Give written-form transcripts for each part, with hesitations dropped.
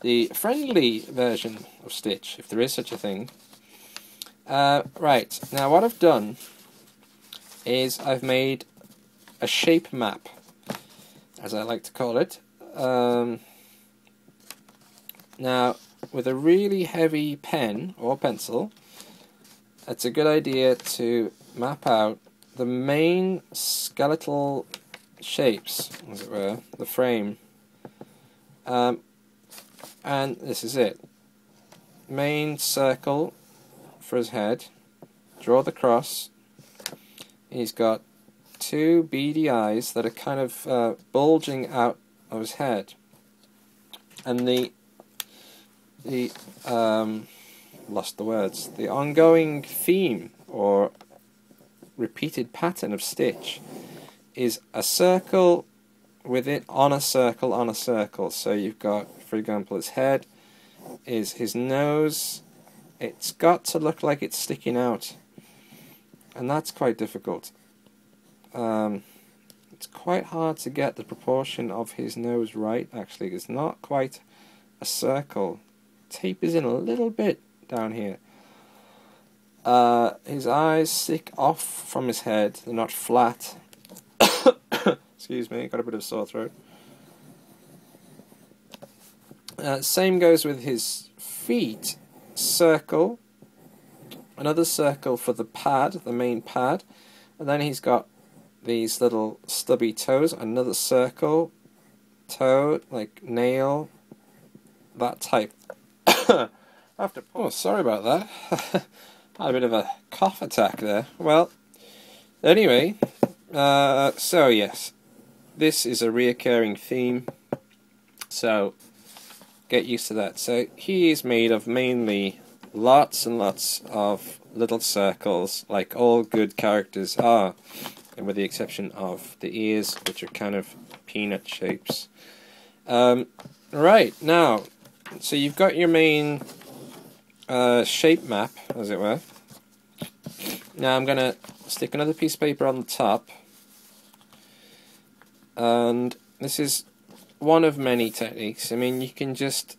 the friendly version of Stitch, if there is such a thing. Right, now what I've done is I've made a shape map, as I like to call it. Now, with a really heavy pen or pencil, it's a good idea to map out the main skeletal shapes, as it were, the frame. And this is it. Main circle for his head. Draw the cross. He's got two beady eyes that are kind of bulging out of his head. And the lost the words. The ongoing theme or repeated pattern of Stitch is a circle with it on a circle on a circle. So you've got, for example, his head is his nose. It's got to look like it's sticking out, and that's quite difficult. It's quite hard to get the proportion of his nose right. Actually, it's not quite a circle. Tapers in a little bit down here. His eyes stick off from his head. They're not flat. Excuse me, got a bit of a sore throat. Same goes with his feet. Circle. Another circle for the pad, the main pad. And then he's got these little stubby toes. Another circle. Toe, like nail. That type. Oh, sorry about that. Had a bit of a cough attack there. Well, anyway, so yes, this is a reoccurring theme, so get used to that. So he is made of mainly lots and lots of little circles, like all good characters are, and with the exception of the ears, which are kind of peanut shapes. Right, now, so you've got your main shape map, as it were. Now I'm going to stick another piece of paper on the top, and this is one of many techniques. I mean, you can just,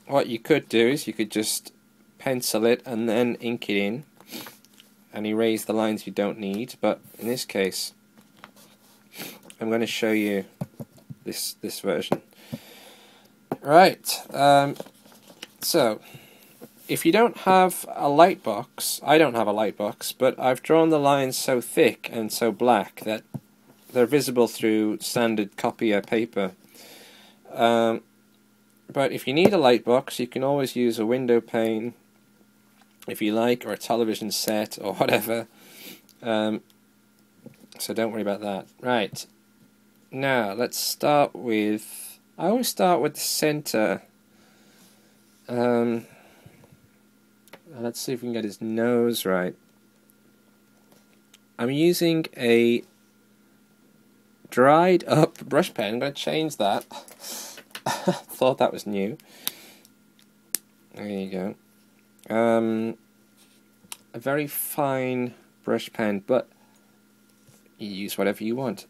what you could do is you could just pencil it and then ink it in and erase the lines you don't need, but in this case I'm going to show you this version. Right, so if you don't have a light box, I don't have a light box, but I've drawn the lines so thick and so black that they're visible through standard copier paper. But if you need a light box, you can always use a window pane, if you like, or a television set, or whatever. So don't worry about that. Right, now let's start with, I always start with the center. Let's see if we can get his nose right. I'm using a dried up brush pen. I'm going to change that. Thought that was new. There you go. A very fine brush pen, but you use whatever you want.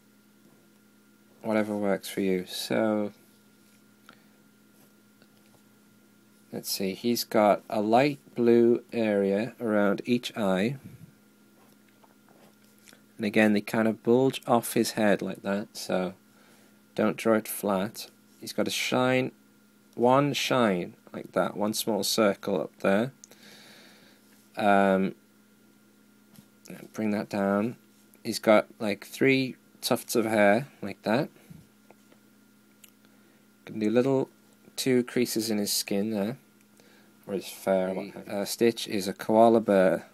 Whatever works for you. So let's see, he's got a light blue area around each eye. And again, they kind of bulge off his head like that, so don't draw it flat. He's got a shine, one shine like that, one small circle up there. Bring that down. He's got like 3 tufts of hair like that. Can do little 2 creases in his skin there, or his fur. Stitch is a koala bear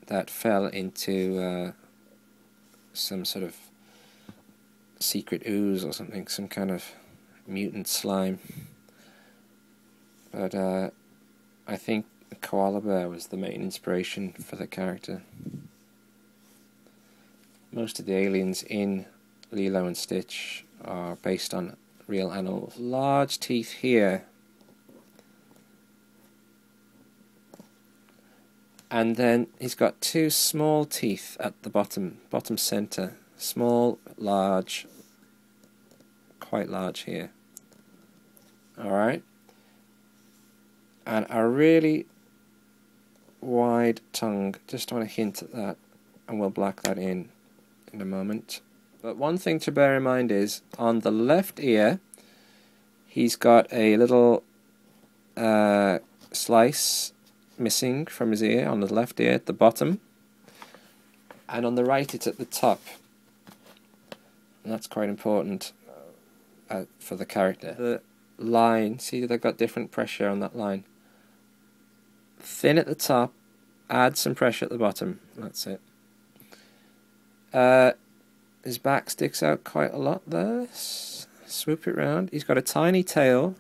that fell into some sort of secret ooze or something, some kind of mutant slime. But I think the koala bear was the main inspiration for the character. Most of the aliens in Lilo and Stitch are based on real animals. Large teeth here, and then he's got 2 small teeth at the bottom center. Small, large, quite large here. Alright, and a really wide tongue. Just want to hint at that, and we'll black that in a moment. But one thing to bear in mind is on the left ear he's got a little slice missing from his ear on the left ear at the bottom, and on the right it's at the top, and that's quite important for the character. The line, see, they've got different pressure on that line. Thin at the top, add some pressure at the bottom. That's it. His back sticks out quite a lot there. Swoop it round. He's got a tiny tail.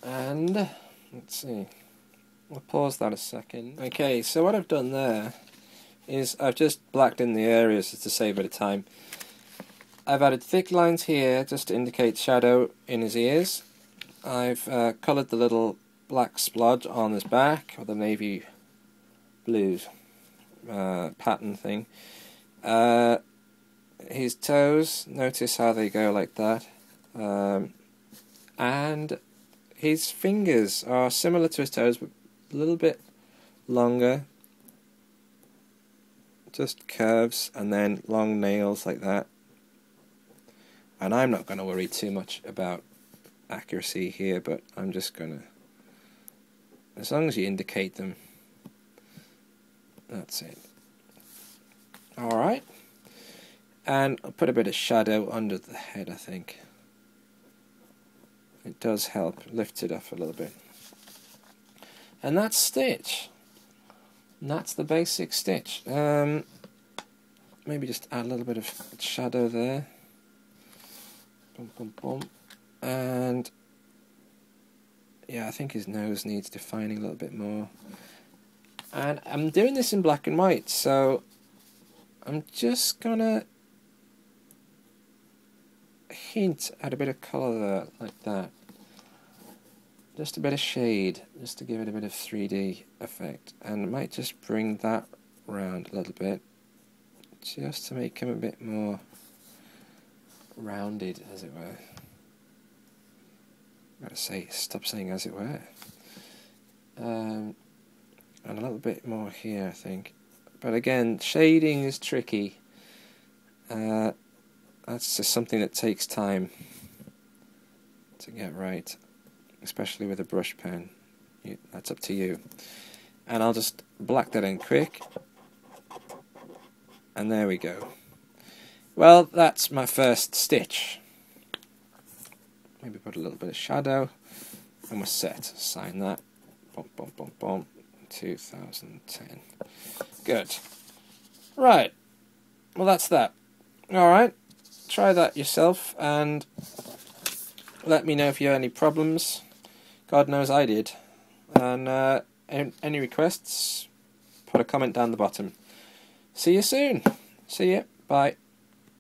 And let's see. I'll pause that a second. Okay, so what I've done there is I've just blacked in the areas just to save a bit of time. I've added thick lines here just to indicate shadow in his ears. I've coloured the little black splodge on his back, or the navy blue pattern thing. His toes, notice how they go like that. And his fingers are similar to his toes, but a little bit longer. Just curves, and then long nails like that. And I'm not going to worry too much about accuracy here, but I'm just going to, as long as you indicate them, that's it. Alright, and I'll put a bit of shadow under the head, I think. It does help, lift it up a little bit. And that's Stitch. And that's the basic Stitch. Maybe just add a little bit of shadow there. Boom, boom, boom. And yeah, I think his nose needs defining a little bit more. And I'm doing this in black and white, so I'm just gonna hint at a bit of colour there, like that. Just a bit of shade, just to give it a bit of 3D effect. And I might just bring that round a little bit, just to make him a bit more rounded, as it were. I've got to say, stop saying as it were. And a little bit more here, I think. But again, shading is tricky. That's just something that takes time to get right, especially with a brush pen. That's up to you. And I'll just black that in quick. And there we go. Well, that's my first Stitch. Maybe put a little bit of shadow, and we're set. Sign that. Boom, boom, boom, boom. 2010. Good. Right. Well, that's that. Alright. Try that yourself, and let me know if you have any problems. God knows I did. And any requests, put a comment down the bottom. See you soon. See ya. Bye.